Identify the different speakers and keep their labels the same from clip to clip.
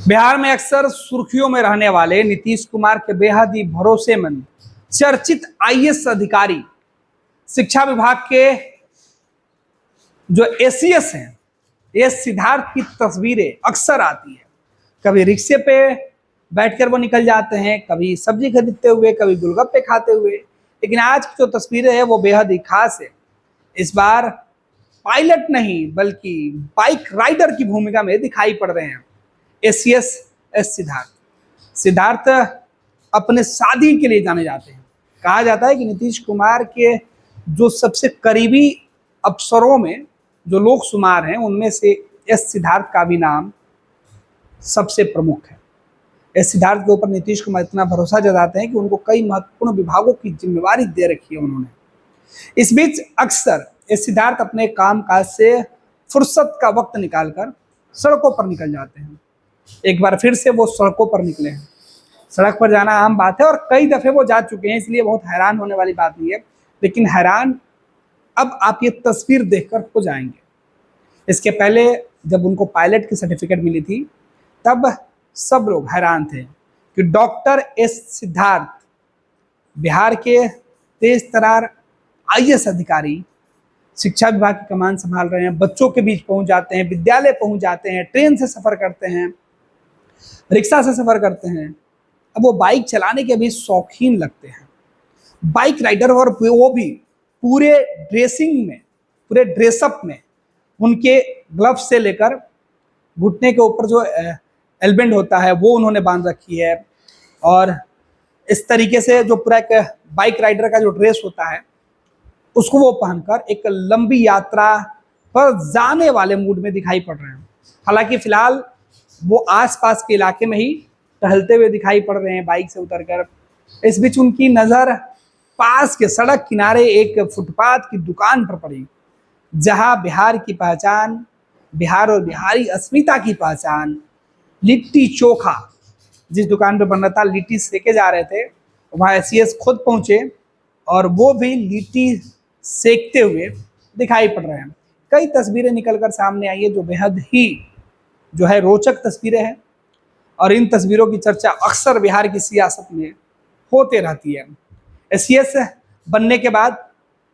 Speaker 1: बिहार में अक्सर सुर्खियों में रहने वाले नीतीश कुमार के बेहद ही भरोसेमंद चर्चित आईएएस अधिकारी शिक्षा विभाग के जो एसीएस हैं, एस सिद्धार्थ की तस्वीरें अक्सर आती है। कभी रिक्शे पे बैठकर वो निकल जाते हैं, कभी सब्जी खरीदते हुए, कभी गोलगप्पे खाते हुए। लेकिन आज की जो तस्वीरें हैं वो बेहद ही खास है। इस बार पायलट नहीं बल्कि बाइक राइडर की भूमिका में दिखाई पड़ रहे हैं एसीएस एस सिद्धार्थ। सिद्धार्थ अपने साथी के लिए जाने जाते हैं। कहा जाता है कि नीतीश कुमार के जो सबसे करीबी अफसरों में जो लोग शुमार हैं उनमें से एस सिद्धार्थ का भी नाम सबसे प्रमुख है। एस सिद्धार्थ के ऊपर नीतीश कुमार इतना भरोसा जताते हैं कि उनको कई महत्वपूर्ण विभागों की जिम्मेवारी दे रखी है उन्होंने। इस बीच अक्सर एस सिद्धार्थ अपने काम काज से फुर्सत का वक्त निकालकर सड़कों पर निकल जाते हैं। एक बार फिर से वो सड़कों पर निकले हैं। सड़क पर जाना आम बात है और कई दफे वो जा चुके हैं, इसलिए बहुत हैरान होने वाली बात नहीं है। लेकिन हैरान अब आप ये तस्वीर देखकर हो जाएंगे। इसके पहले जब उनको पायलट की सर्टिफिकेट मिली थी तब सब लोग हैरान थे कि डॉक्टर एस सिद्धार्थ बिहार के तेज तरार आईएएस अधिकारी शिक्षा विभाग की कमान संभाल रहे हैं। बच्चों के बीच पहुंच जाते हैं, विद्यालय पहुंच जाते हैं, ट्रेन से सफर करते हैं, रिक्शा से सफर करते हैं। अब वो बाइक चलाने के भी शौकीन लगते हैं, बाइक राइडर, और वो भी पूरे ड्रेसिंग में, पूरे ड्रेसअप में। उनके ग्लव्स से लेकर घुटने के ऊपर जो एलबेंड होता है वो उन्होंने बांध रखी है। और इस तरीके से जो पूरा एक बाइक राइडर का जो ड्रेस होता है उसको वो पहनकर एक लंबी यात्रा पर जाने वाले मूड में दिखाई पड़ रहे हैं। हालांकि फिलहाल वो आसपास के इलाके में ही टहलते हुए दिखाई पड़ रहे हैं बाइक से उतरकर। इस बीच उनकी नज़र पास के सड़क किनारे एक फुटपाथ की दुकान पर पड़ी, जहां बिहार की पहचान, बिहार और बिहारी अस्मिता की पहचान लिट्टी चोखा, जिस दुकान पर बन रहा था, लिट्टी सेके जा रहे थे, वहाँ एसीएस खुद पहुंचे और वो भी लिट्टी सेकते हुए दिखाई पड़ रहे हैं। कई तस्वीरें निकलकर सामने आई है जो बेहद ही जो है रोचक तस्वीरें हैं, और इन तस्वीरों की चर्चा अक्सर बिहार की सियासत में होते रहती है। एसीएस बनने के बाद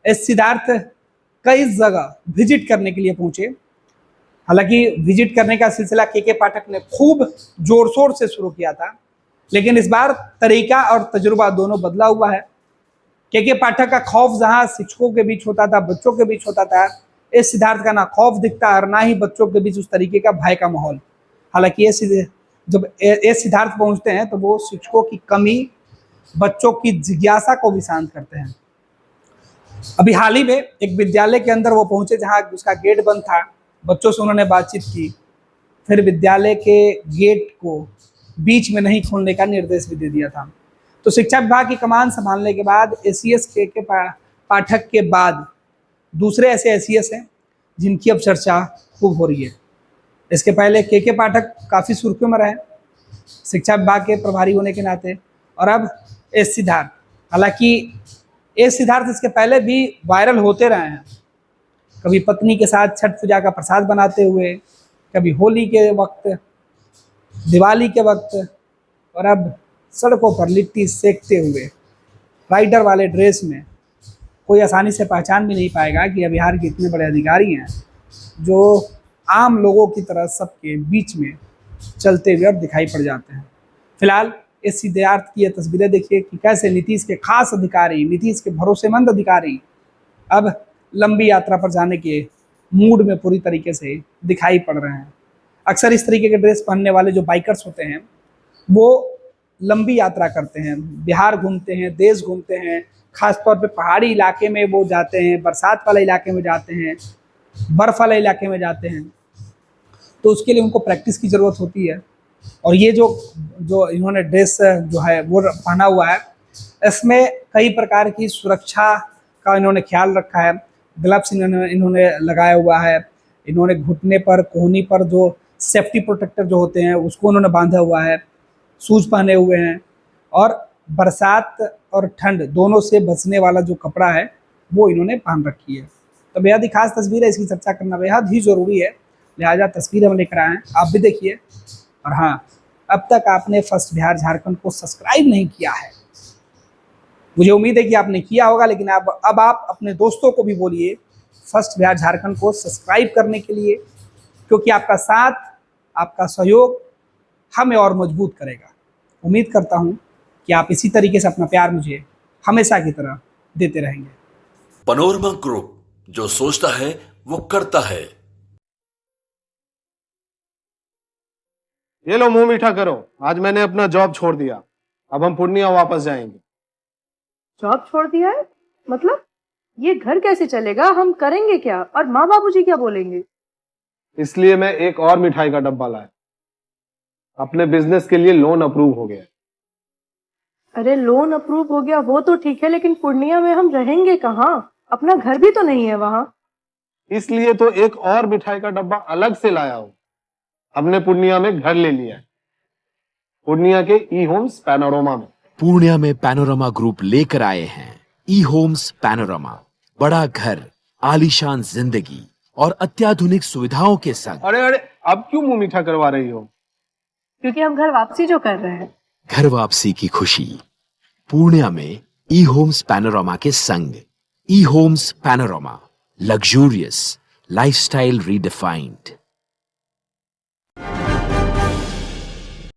Speaker 1: एस सिद्धार्थ कई जगह विजिट करने के लिए पहुंचे। हालांकि विजिट करने का सिलसिला के पाठक ने खूब जोर शोर से शुरू किया था, लेकिन इस बार तरीका और तजुर्बा दोनों बदला हुआ है। के पाठक का खौफ जहां शिक्षकों के बीच होता था, बच्चों के बीच होता था, इस सिद्धार्थ का ना खौफ दिखता है और ना ही बच्चों के बीच उस तरीके का भय का माहौल। हालांकि जब ये सिद्धार्थ पहुंचते हैं तो वो शिक्षकों की कमी, बच्चों की जिज्ञासा को भी शांत करते हैं। अभी हाल ही में एक विद्यालय के अंदर वो पहुंचे जहां उसका गेट बंद था। बच्चों से उन्होंने बातचीत की, फिर विद्यालय के गेट को बीच में नहीं खोलने का निर्देश भी दे दिया था। तो शिक्षा विभाग की कमान संभालने के बाद एसीएस के पाठक के बाद दूसरे ऐसे एसीएस हैं जिनकी अब चर्चा खूब हो रही है। इसके पहले के पाठक काफ़ी सुर्खियों में रहे शिक्षा विभाग के प्रभारी होने के नाते, और अब एस सिद्धार्थ। हालांकि एस सिद्धार्थ इसके पहले भी वायरल होते रहे हैं, कभी पत्नी के साथ छठ पूजा का प्रसाद बनाते हुए, कभी होली के वक्त, दिवाली के वक्त, और अब सड़कों पर लिट्टी सेकते हुए राइडर वाले ड्रेस में। कोई आसानी से पहचान भी नहीं पाएगा कि बिहार के इतने बड़े अधिकारी हैं जो आम लोगों की तरह सबके बीच में चलते हुए अब दिखाई पड़ जाते हैं। फिलहाल इस सिद्धार्थ की ये तस्वीरें देखिए कि कैसे नीतीश के खास अधिकारी, नीतीश के भरोसेमंद अधिकारी अब लंबी यात्रा पर जाने के मूड में पूरी तरीके से दिखाई पड़ रहे हैं। अक्सर इस तरीके के ड्रेस पहनने वाले जो बाइकर्स होते हैं वो लंबी यात्रा करते हैं, बिहार घूमते हैं, देश घूमते हैं, खासतौर पे पहाड़ी इलाके में वो जाते हैं, बरसात वाले इलाके में जाते हैं, बर्फ़ वाले इलाके में जाते हैं। तो उसके लिए उनको प्रैक्टिस की ज़रूरत होती है। और ये जो इन्होंने ड्रेस जो है वो पहना हुआ है, इसमें कई प्रकार की सुरक्षा का इन्होंने ख्याल रखा है। ग्लव्स इन्होंने लगाया हुआ है, इन्होंने घुटने पर, कोहनी पर जो सेफ्टी प्रोटेक्टर जो होते हैं उसको उन्होंने बांधा हुआ है, शूज पहने हुए हैं, और बरसात और ठंड दोनों से बचने वाला जो कपड़ा है वो इन्होंने पहन रखी है। तो बेहद ही खास तस्वीर है, इसकी चर्चा करना बेहद ही ज़रूरी है, लिहाजा तस्वीर हम लेकर आए हैं, आप भी देखिए। और हाँ, अब तक आपने फर्स्ट बिहार झारखंड को सब्सक्राइब नहीं किया है, मुझे उम्मीद है कि आपने किया होगा, लेकिन अब आप अपने दोस्तों को भी बोलिए फर्स्ट बिहार झारखंड को सब्सक्राइब करने के लिए, क्योंकि आपका साथ, आपका सहयोग हमें और मजबूत करेगा। उम्मीद करता हूं कि आप इसी तरीके से अपना प्यार मुझे हमेशा की तरह देते रहेंगे।
Speaker 2: पैनोरमा ग्रुप, जो सोचता है वो करता है।
Speaker 3: ये लो मुंह मीठा करो, आज मैंने अपना जॉब छोड़ दिया, अब हम पूर्णिया वापस जाएंगे।
Speaker 4: जॉब छोड़ दिया है? मतलब ये घर कैसे चलेगा? हम करेंगे क्या? और माँ बाबूजी क्या बोलेंगे?
Speaker 3: इसलिए मैं एक और मिठाई का डब्बा लाया, अपने बिजनेस के लिए लोन अप्रूव हो गया।
Speaker 4: अरे लोन अप्रूव हो गया वो तो ठीक है, लेकिन पूर्णिया में हम रहेंगे कहाँ? अपना घर भी तो नहीं है वहां।
Speaker 3: इसलिए तो एक और मिठाई का डब्बा अलग से लाया हूं। हमने पूर्णिया में घर ले लिया है, पूर्णिया के ई होम्स पैनोरमा में।
Speaker 5: पूर्णिया में पैनोरमा ग्रुप लेकर आए हैं ई होम्स पैनोरमा। बड़ा घर, आलीशान जिंदगी और अत्याधुनिक सुविधाओं के संग।
Speaker 3: अरे अरे, अब क्यों मुंह मीठा करवा रही हो?
Speaker 4: क्योंकि हम घर वापसी जो कर रहे हैं।
Speaker 5: घर वापसी की खुशी पूर्णिया में ई होम्स पैनोरमा के संग। E Homes Panorama, luxurious lifestyle redefined.